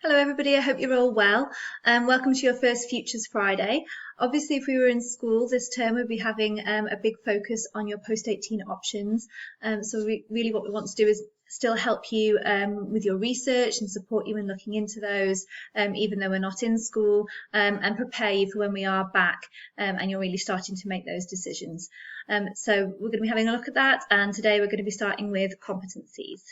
Hello everybody, I hope you're all well. Welcome to your first Futures Friday. Obviously, if we were in school this term, we'd be having a big focus on your post-18 options. Really what we want to do is still help you with your research and support you in looking into those, even though we're not in school, and prepare you for when we are back and you're really starting to make those decisions. So we're going to be having a look at that, and today we're going to be starting with competencies.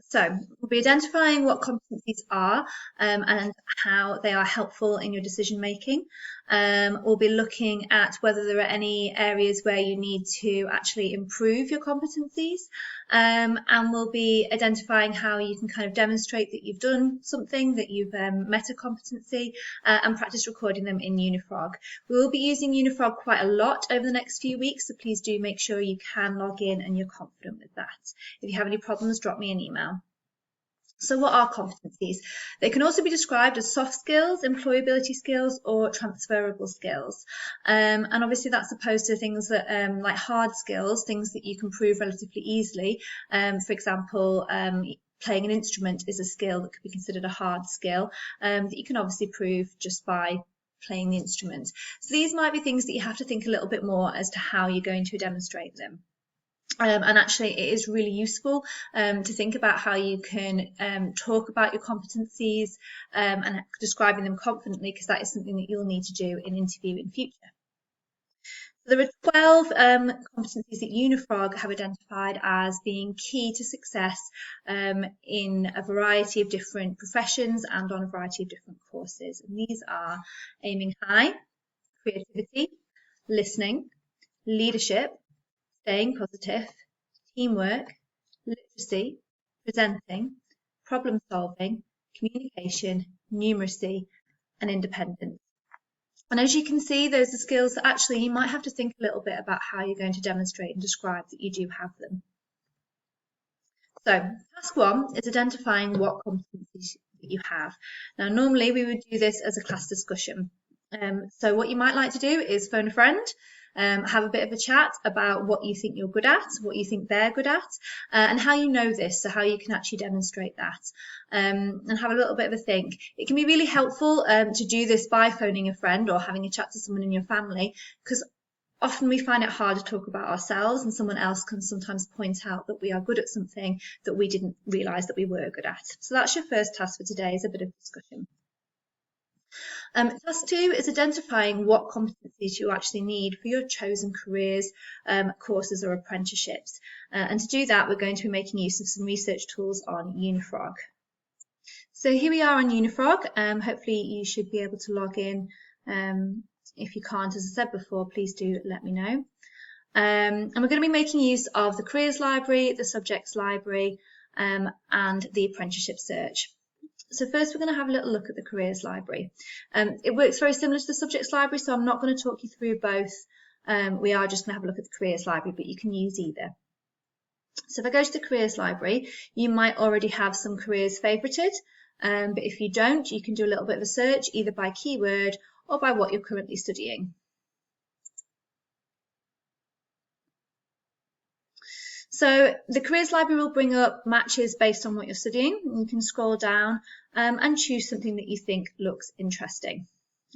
So we'll be identifying what competencies are and how they are helpful in your decision making. We'll be looking at whether there are any areas where you need to actually improve your competencies, and we'll be identifying how you can kind of demonstrate that you've done something, that you've met a competency, and practice recording them in Unifrog. We will be using Unifrog quite a lot over the next few weeks, so please do make sure you can log in and you're confident with that. If you have any problems, drop me an email. So what are competencies? They can also be described as soft skills, employability skills, or transferable skills. And obviously that's opposed to things that like hard skills, things that you can prove relatively easily. For example, playing an instrument is a skill that could be considered a hard skill that you can obviously prove just by playing the instrument. So these might be things that you have to think a little bit more as to how you're going to demonstrate them. And actually it is really useful to think about how you can talk about your competencies and describing them confidently, because that is something that you'll need to do in interview in future. So there are 12 competencies that Unifrog have identified as being key to success in a variety of different professions and on a variety of different courses. And these are aiming high, creativity, listening, leadership, staying positive, teamwork, literacy, presenting, problem solving, communication, numeracy, and independence. And as you can see, those are skills that actually you might have to think a little bit about how you're going to demonstrate and describe that you do have them. So task one is identifying what competencies that you have. Now, normally we would do this as a class discussion. So what you might like to do is phone a friend, have a bit of a chat about what you think you're good at, what you think they're good at, and how you know this, so how you can actually demonstrate that, and have a little bit of a think. It can be really helpful to do this by phoning a friend or having a chat to someone in your family, because often we find it hard to talk about ourselves, and someone else can sometimes point out that we are good at something that we didn't realise that we were good at. So that's your first task for today, is a bit of discussion. Task two is identifying what competencies you actually need for your chosen careers, courses or apprenticeships. And to do that, we're going to be making use of some research tools on Unifrog. So here we are on Unifrog. Hopefully you should be able to log in. If you can't, as I said before, please do let me know. And we're going to be making use of the careers library, the subjects library, and the apprenticeship search. So first we're going to have a little look at the careers library. It works very similar to the subjects library, so I'm not going to talk you through both. We are just going to have a look at the careers library, but you can use either. So if I go to the careers library, you might already have some careers favorited, but if you don't, you can do a little bit of a search either by keyword or by what you're currently studying. So the careers library will bring up matches based on what you're studying. You can scroll down and choose something that you think looks interesting.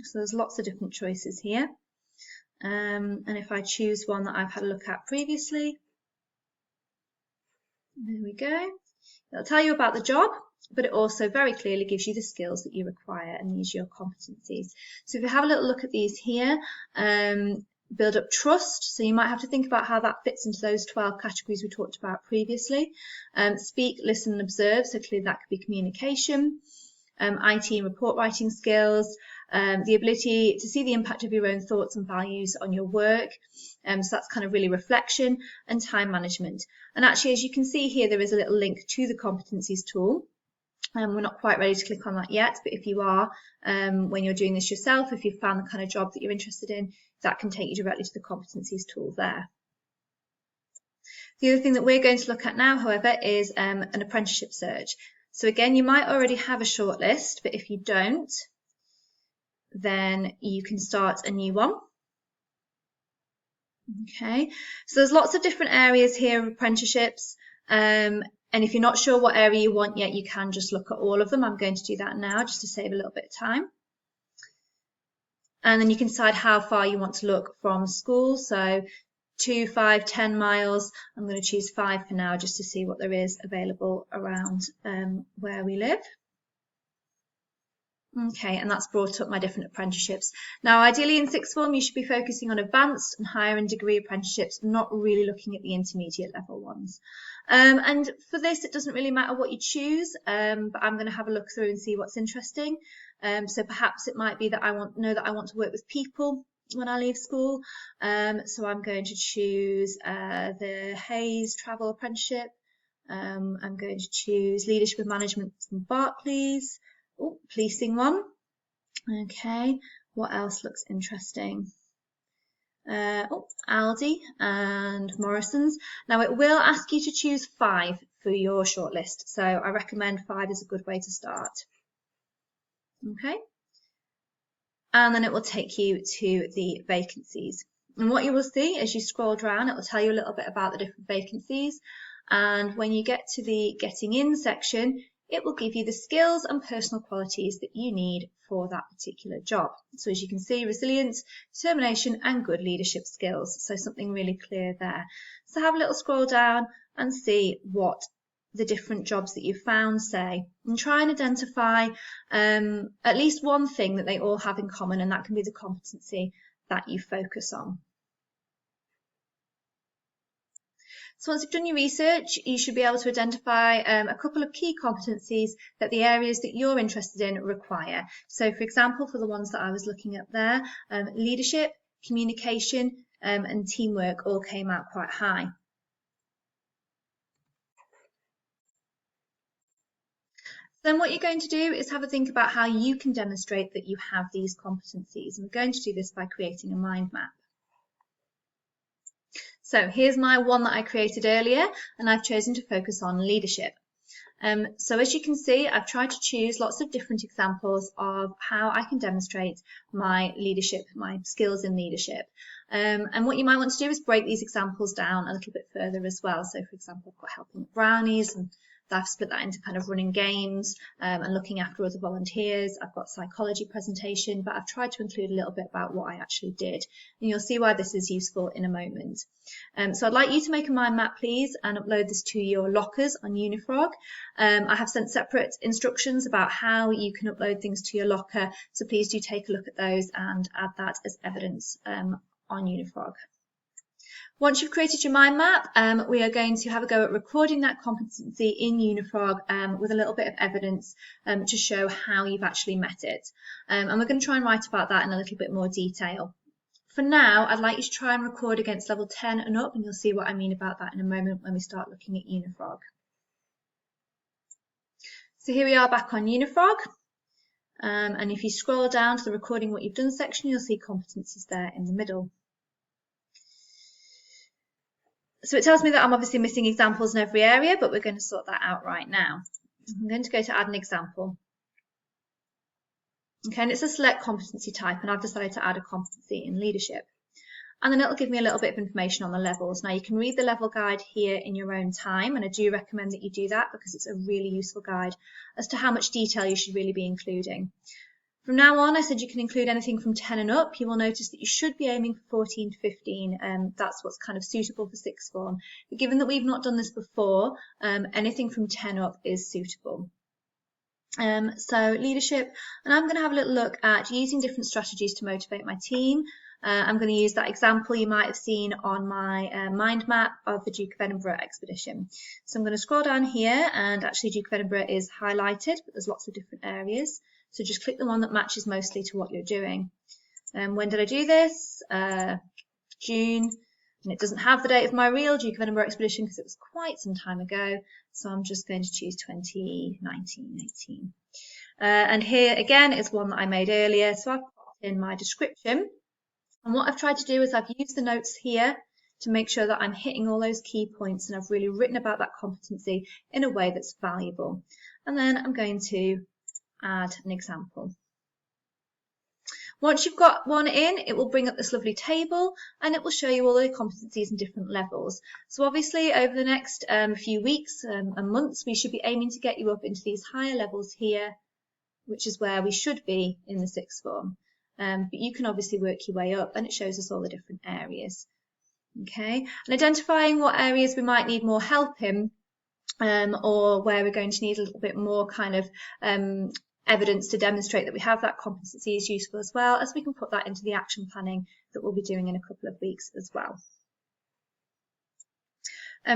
So there's lots of different choices here. And if I choose one that I've had a look at previously, there we go. It'll tell you about the job, but it also very clearly gives you the skills that you require, and these are your competencies. So if you have a little look at these here, build up trust, so you might have to think about how that fits into those 12 categories we talked about previously. Speak, listen and observe, so clearly that could be communication. IT and report writing skills, the ability to see the impact of your own thoughts and values on your work, so that's kind of really reflection, and time management. And actually, as you can see here, there is a little link to the competencies tool. We're not quite ready to click on that yet, but if you are, when you're doing this yourself, if you've found the kind of job that you're interested in, that can take you directly to the competencies tool there. The other thing that we're going to look at now, however, is an apprenticeship search. So again, you might already have a shortlist, but if you don't, then you can start a new one. Okay, so there's lots of different areas here of apprenticeships. And if you're not sure what area you want yet, you can just look at all of them. I'm going to do that now just to save a little bit of time. And then you can decide how far you want to look from school. So 2, 5, 10 miles. I'm going to choose 5 for now just to see what there is available around where we live. Okay, and that's brought up my different apprenticeships. Now, ideally in sixth form, you should be focusing on advanced and higher and degree apprenticeships, not really looking at the intermediate level ones. And for this, it doesn't really matter what you choose, but I'm going to have a look through and see what's interesting. So perhaps it might be that I want to work with people when I leave school. So I'm going to choose the Hayes Travel Apprenticeship. I'm going to choose Leadership and Management from Barclays. Oh, policing one. Okay, what else looks interesting? Aldi and Morrison's. Now it will ask you to choose 5 for your shortlist, so I recommend 5 is a good way to start. Okay, and then it will take you to the vacancies. And what you will see as you scroll down, it will tell you a little bit about the different vacancies. And when you get to the Getting In section, it will give you the skills and personal qualities that you need for that particular job. So as you can see, resilience, determination and good leadership skills. So something really clear there. So have a little scroll down and see what the different jobs that you've found say, and try and identify at least one thing that they all have in common, and that can be the competency that you focus on. So once you've done your research, you should be able to identify a couple of key competencies that the areas that you're interested in require. So for example, for the ones that I was looking at there, leadership, communication and teamwork all came out quite high. Then what you're going to do is have a think about how you can demonstrate that you have these competencies. And we're going to do this by creating a mind map. So here's my one that I created earlier, and I've chosen to focus on leadership. So as you can see, I've tried to choose lots of different examples of how I can demonstrate my leadership, my skills in leadership. And what you might want to do is break these examples down a little bit further as well. So for example, I've got helping with brownies, and I've split that into kind of running games and looking after other volunteers. I've got psychology presentation, but I've tried to include a little bit about what I actually did. And you'll see why this is useful in a moment. So I'd like you to make a mind map, please, and upload this to your lockers on Unifrog. I have sent separate instructions about how you can upload things to your locker, so please do take a look at those and add that as evidence on Unifrog. Once you've created your mind map, we are going to have a go at recording that competency in Unifrog with a little bit of evidence to show how you've actually met it. And we're going to try and write about that in a little bit more detail. For now, I'd like you to try and record against level 10 and up, and you'll see what I mean about that in a moment when we start looking at Unifrog. So here we are back on Unifrog. And if you scroll down to the recording what you've done section, you'll see competencies there in the middle. So it tells me that I'm obviously missing examples in every area, but we're going to sort that out right now. I'm going to go to add an example. Okay, and it's a select competency type, and I've decided to add a competency in leadership. And then it'll give me a little bit of information on the levels. Now you can read the level guide here in your own time, and I do recommend that you do that because it's a really useful guide as to how much detail you should really be including. From now on, I said you can include anything from 10 and up. You will notice that you should be aiming for 14 to 15. That's what's kind of suitable for sixth form. But given that we've not done this before, anything from 10 up is suitable. So leadership, and I'm going to have a little look at using different strategies to motivate my team. I'm going to use that example you might have seen on my mind map of the Duke of Edinburgh expedition. So I'm going to scroll down here, and actually Duke of Edinburgh is highlighted, but there's lots of different areas. So just click the one that matches mostly to what you're doing. When did I do this? June. And it doesn't have the date of my real Duke of Edinburgh expedition because it was quite some time ago. So I'm just going to choose 2019-18. And here again is one that I made earlier. So I've popped in my description. And what I've tried to do is I've used the notes here to make sure that I'm hitting all those key points, and I've really written about that competency in a way that's valuable. And then I'm going to add an example. Once you've got one in, it will bring up this lovely table and it will show you all the competencies and different levels. So obviously over the next few weeks and months, we should be aiming to get you up into these higher levels here, which is where we should be in the sixth form. But you can obviously work your way up, and it shows us all the different areas. Okay, and identifying what areas we might need more help in, or where we're going to need a little bit more kind of evidence to demonstrate that we have that competency is useful, as well as we can put that into the action planning that we'll be doing in a couple of weeks as well.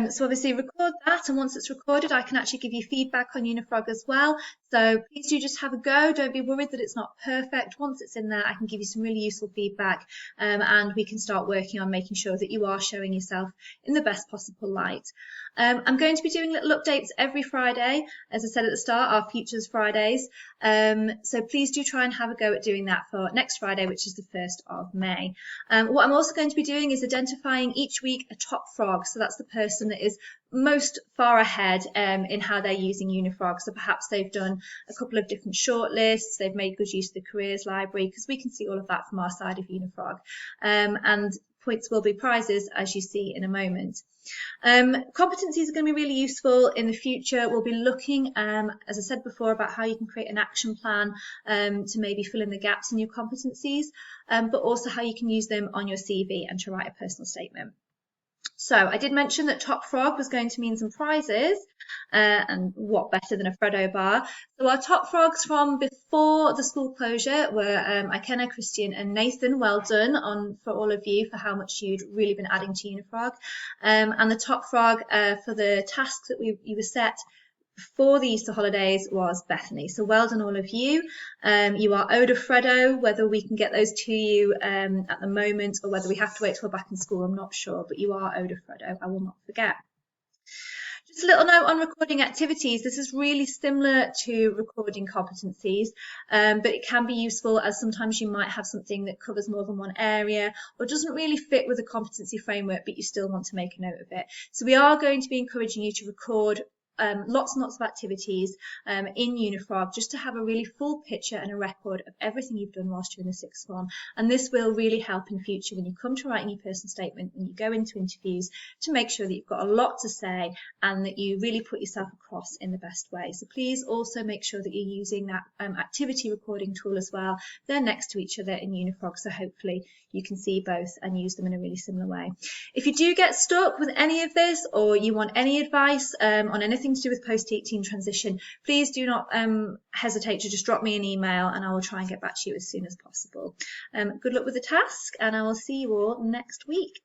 So obviously record that, and once it's recorded I can actually give you feedback on Unifrog as well. So please do just have a go, don't be worried that it's not perfect. Once it's in there I can give you some really useful feedback, and we can start working on making sure that you are showing yourself in the best possible light. I'm going to be doing little updates every Friday, as I said at the start, our Futures Fridays, so please do try and have a go at doing that for next Friday, which is the 1st of May. What I'm also going to be doing is identifying each week a top frog, so that's the person that is most far ahead in how they're using Unifrog. So perhaps they've done a couple of different shortlists, they've made good use of the careers library, because we can see all of that from our side of Unifrog, and points will be prizes, as you see in a moment. Competencies are going to be really useful in the future. We'll be looking, as I said before, about how you can create an action plan to maybe fill in the gaps in your competencies, but also how you can use them on your CV and to write a personal statement. So I did mention that Top Frog was going to mean some prizes, and what better than a Freddo bar. So our Top Frogs from before the school closure were Ikenna, Christian and Nathan. Well done for all of you for how much you'd really been adding to Unifrog. And the Top Frog for the tasks that you were set before the Easter holidays was Bethany. So well done all of you. You are owed a Freddo. Whether we can get those to you at the moment or whether we have to wait till we're back in school, I'm not sure, but you are owed a Freddo. I will not forget. Just a little note on recording activities. This is really similar to recording competencies, but it can be useful as sometimes you might have something that covers more than one area or doesn't really fit with a competency framework, but you still want to make a note of it. So we are going to be encouraging you to record lots and lots of activities in Unifrog, just to have a really full picture and a record of everything you've done whilst you're in the sixth form. And this will really help in future when you come to writing your personal statement, when you go into interviews, to make sure that you've got a lot to say and that you really put yourself across in the best way. So please also make sure that you're using that activity recording tool as well. They're next to each other in Unifrog, so hopefully you can see both and use them in a really similar way. If you do get stuck with any of this, or you want any advice on anything to do with post-18 transition, please do not hesitate to just drop me an email and I will try and get back to you as soon as possible. Good luck with the task, and I will see you all next week.